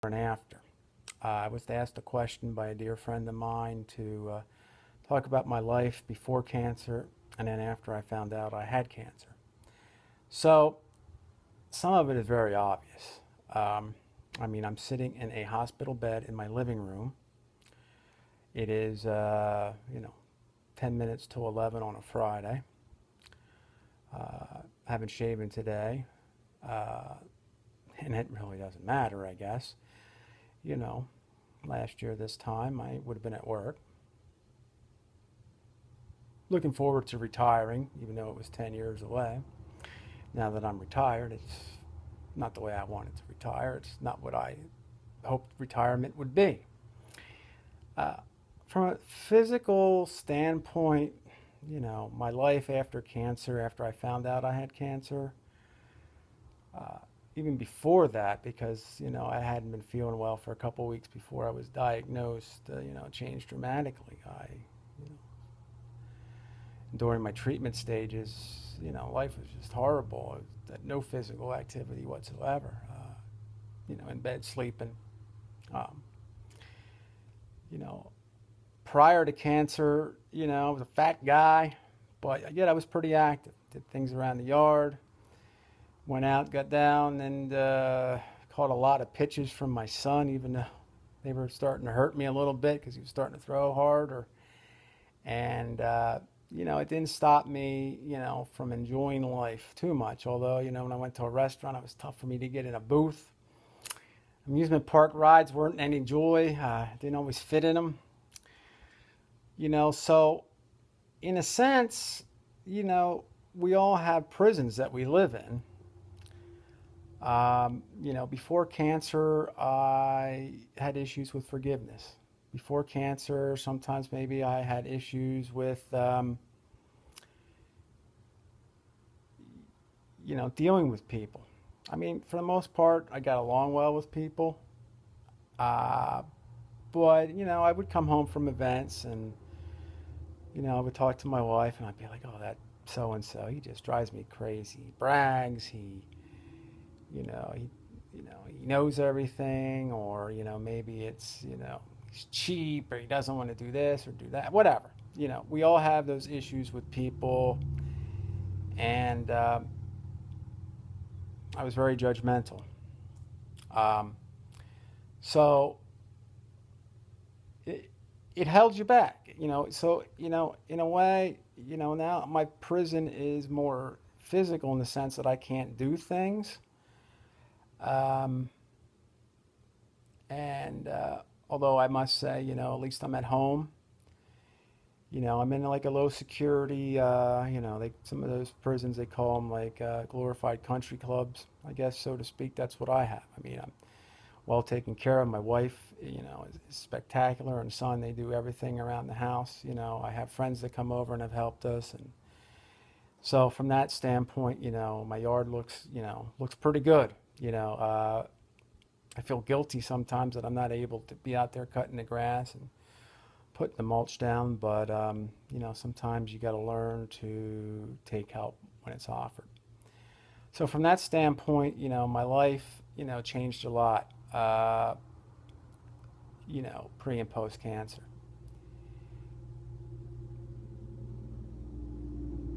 and after. I was asked a question by a dear friend of mine to talk about my life before cancer and then after I found out I had cancer. So, some of it is very obvious. I'm sitting in a hospital bed in my living room. It is, 10 minutes to 11 on a Friday. Haven't shaven today, uh, and it really doesn't matter, I guess. You know, last year this time I would have been at work. Looking forward to retiring, even though it was 10 years away. Now that I'm retired, it's not the way I wanted to retire. It's not what I hoped retirement would be. Uh, from a physical standpoint, my life after cancer, after I found out I had cancer, uh, even before that, because, I hadn't been feeling well for a couple of weeks before I was diagnosed, changed dramatically. During my treatment stages, life was just horrible. I had no physical activity whatsoever. In bed sleeping. Um, you know, Prior to cancer, I was a fat guy, but yet I was pretty active. Did things around the yard, went out, got down, and caught a lot of pitches from my son, even though they were starting to hurt me a little bit because he was starting to throw harder. And it didn't stop me, from enjoying life too much. Although, when I went to a restaurant, it was tough for me to get in a booth. Amusement park rides weren't any joy. Didn't always fit in them. So in a sense, we all have prisons that we live in. Before cancer, I had issues with forgiveness. Before cancer, sometimes maybe I had issues with, dealing with people. For the most part, I got along well with people. Uh, but, I would come home from events and, I would talk to my wife and I'd be like, oh, that so and so, he just drives me crazy. He brags, you know, he, he knows everything, or, maybe it's, he's cheap, or he doesn't want to do this or do that, whatever. We all have those issues with people, and I was very judgmental. Um, so it, it held you back, So, in a way, now my prison is more physical in the sense that I can't do things. Um, and although I must say, at least I'm at home. I'm in like a low security, some of those prisons, they call them like glorified country clubs, I guess, so to speak. That's what I have. I'm well taken care of. My wife, is spectacular, and son, they do everything around the house. I have friends that come over and have helped us. And so from that standpoint, my yard looks pretty good. I feel guilty sometimes that I'm not able to be out there cutting the grass and putting the mulch down, but sometimes you got to learn to take help when it's offered. So from that standpoint, my life, changed a lot, pre and post cancer.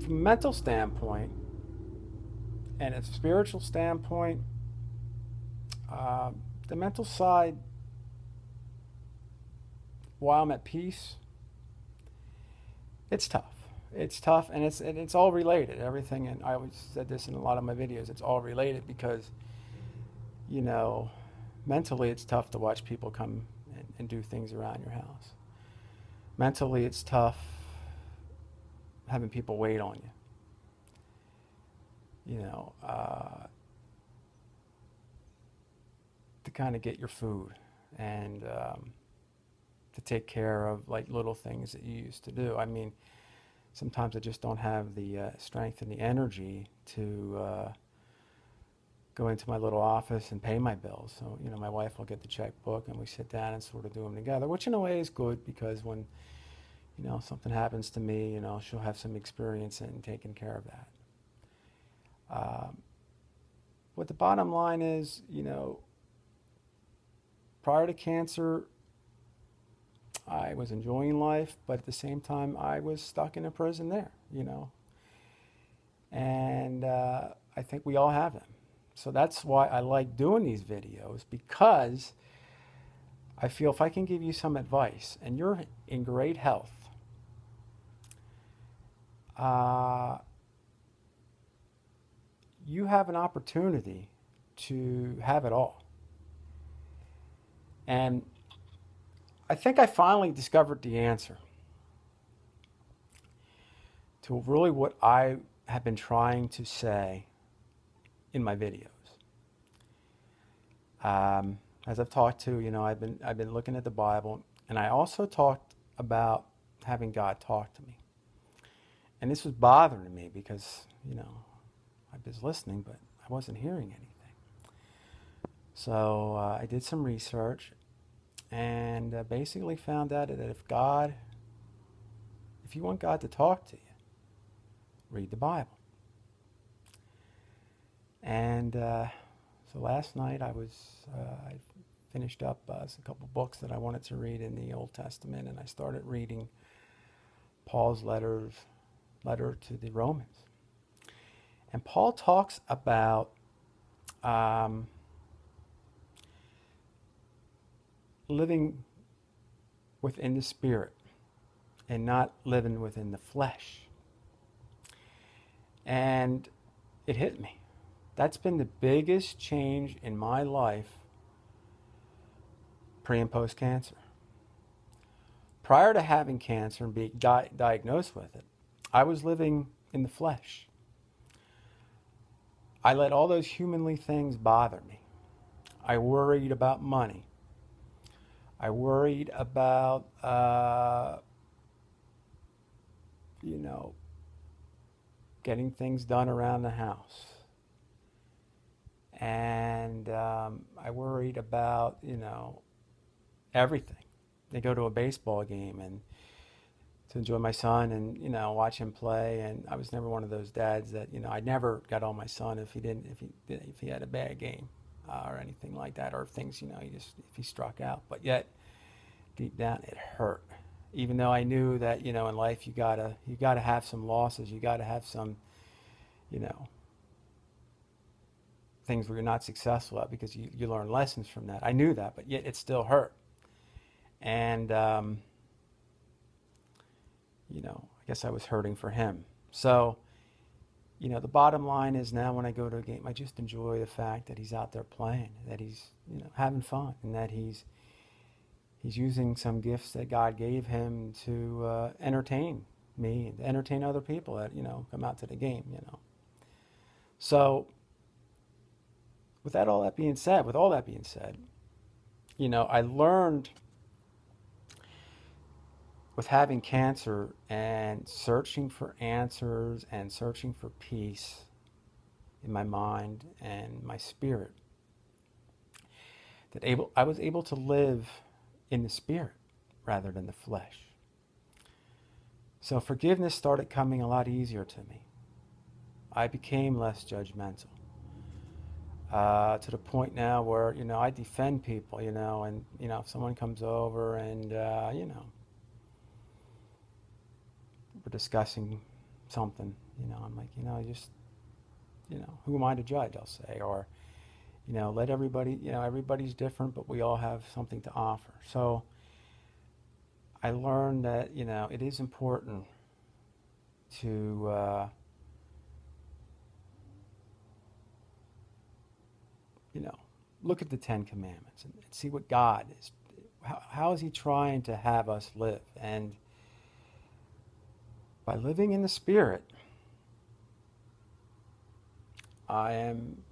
From a mental standpoint and a spiritual standpoint, uh, the mental side, while I'm at peace, it's tough. It's tough, and it's all related. Everything, and I always said this in a lot of my videos. It's all related because, you know, mentally it's tough to watch people come and do things around your house. Mentally, it's tough having people wait on you. You know, to kind of get your food and to take care of like little things that you used to do. Sometimes I just don't have the strength and the energy to go into my little office and pay my bills. So, my wife will get the checkbook and we sit down and sort of do them together, which in a way is good because when, something happens to me, she'll have some experience in taking care of that. What the bottom line is, prior to cancer, I was enjoying life, but at the same time, I was stuck in a prison there, you know. And I think we all have them. So that's why I like doing these videos, because I feel if I can give you some advice and you're in great health, you have an opportunity to have it all. And I think I finally discovered the answer to really what I have been trying to say in my videos. As I've talked to, you know, I've been looking at the Bible, and I also talked about having God talk to me. And this was bothering me because, you know, I was listening, but I wasn't hearing anything. So I did some research and basically found out that if you want God to talk to you, read the Bible. And so last night I finished up a couple books that I wanted to read in the Old Testament, and I started reading Paul's letter to the Romans. And Paul talks about living within the Spirit and not living within the flesh. And it hit me. That's been the biggest change in my life pre and post cancer. Prior to having cancer and being diagnosed with it, I was living in the flesh. I let all those humanly things bother me. I worried about money. I worried about, you know, getting things done around the house. And I worried about, you know, everything. They go to a baseball game and to enjoy my son and, you know, watch him play. And I was never one of those dads that, you know, I never got on my son if he had a bad game or anything like that, or things, you know, if he struck out. But yet, deep down, it hurt. Even though I knew that, you know, in life you gotta have some losses, you gotta have some, you know, things where you're not successful at, because you learn lessons from that. I knew that, but yet it still hurt. And you know, I guess I was hurting for him. So, you know, the bottom line is now when I go to a game, I just enjoy the fact that he's out there playing, that he's, you know, having fun, and that he's using some gifts that God gave him to entertain me and to entertain other people that, you know, come out to the game, you know. So, with all that being said, you know, I learned with having cancer and searching for answers and searching for peace in my mind and my spirit, that I was able to live in the Spirit rather than the flesh. So forgiveness started coming a lot easier to me. I became less judgmental. To the point now where, you know, I defend people, you know, and, you know, if someone comes over and, you know, we're discussing something, you know, I'm like, you know, you know, who am I to judge, I'll say, or, you know, let everybody, you know, everybody's different, but we all have something to offer. So I learned that, you know, it is important to, you know, look at the Ten Commandments and see what God is, how is he trying to have us live? And by living in the Spirit, I am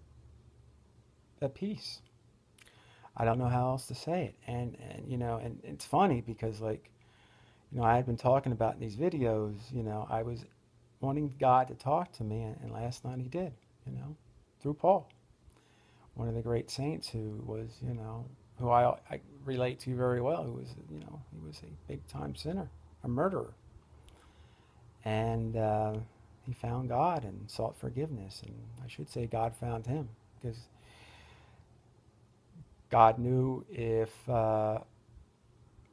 at peace. I don't know how else to say it. And you know, and it's funny because, like, you know, I had been talking about in these videos, you know, I was wanting God to talk to me, and last night he did, you know, through Paul, one of the great saints who was, you know, who I relate to very well, who was, you know, he was a big-time sinner, a murderer. And he found God and sought forgiveness, and I should say God found him, because God knew if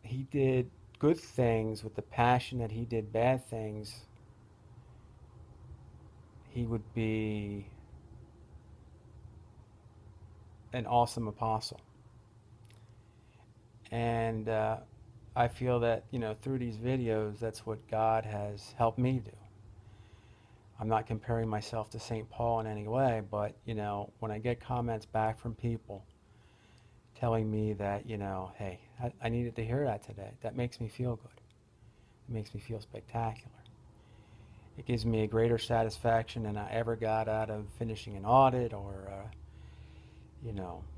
he did good things with the passion that he did bad things, he would be an awesome apostle. And I feel that, through these videos, that's what God has helped me do. I'm not comparing myself to St. Paul in any way, but, when I get comments back from people telling me that, hey, I needed to hear that today, that makes me feel good. It makes me feel spectacular. It gives me a greater satisfaction than I ever got out of finishing an audit or,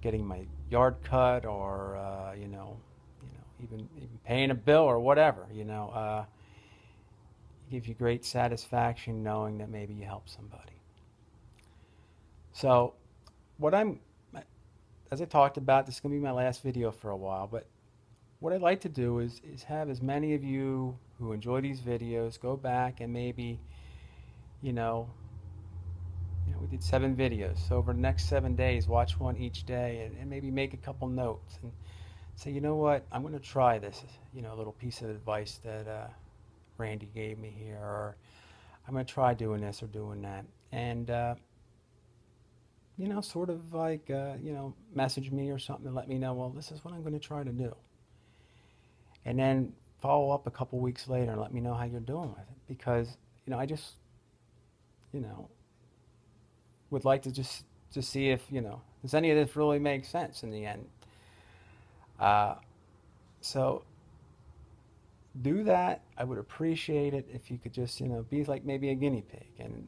getting my yard cut or, even paying a bill or whatever. It gives you great satisfaction knowing that maybe you helped somebody. So, as I talked about, this is going to be my last video for a while, but what I'd like to do is have as many of you who enjoy these videos go back and maybe, we did 7 videos. So over the next 7 days, watch one each day and maybe make a couple notes and say, you know what, I'm going to try this, a little piece of advice that Randy gave me here, or I'm going to try doing this or doing that. And, sort of like, message me or something and let me know, well, this is what I'm going to try to do. And then follow up a couple weeks later and let me know how you're doing with it. Because, I just, would like to just see if, does any of this really make sense in the end. So do that. I would appreciate it if you could just, be like maybe a guinea pig. And,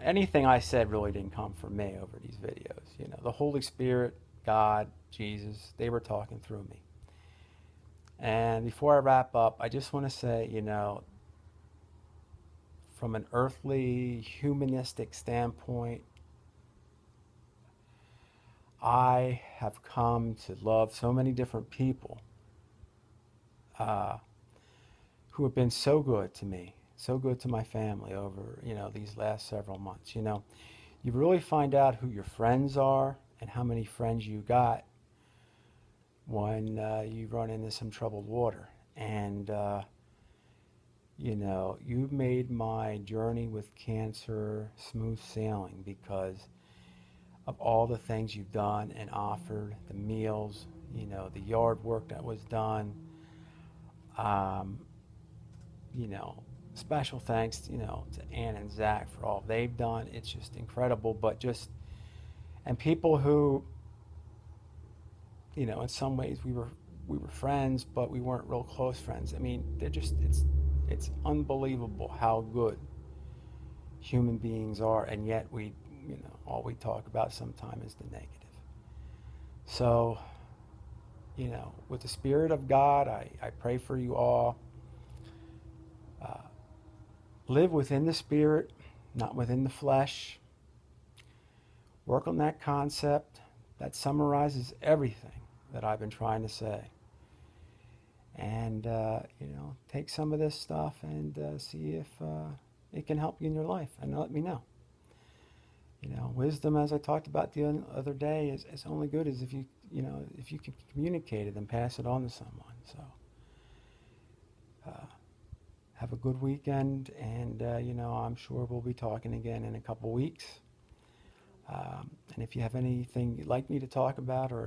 anything I said really didn't come from me over these videos. The Holy Spirit, God, Jesus, they were talking through me. And before I wrap up, I just want to say, from an earthly, humanistic standpoint, I have come to love so many different people who have been so good to me, so good to my family over, these last several months. You really find out who your friends are and how many friends you got when you run into some troubled water. And, you've made my journey with cancer smooth sailing because of all the things you've done and offered, the meals, the yard work that was done. Special thanks, to Ann and Zach for all they've done. It's just incredible. But and people who, in some ways we were friends, but we weren't real close friends. I mean, it's unbelievable how good human beings are, and yet all we talk about sometimes is the negative. So, with the Spirit of God, I pray for you all. Live within the Spirit, not within the flesh. Work on that concept. That summarizes everything that I've been trying to say. And, take some of this stuff and see if it can help you in your life, and let me know. Wisdom, as I talked about the other day, is only good as if you can communicate it and pass it on to someone. So, have a good weekend, and, I'm sure we'll be talking again in a couple weeks. And if you have anything you'd like me to talk about or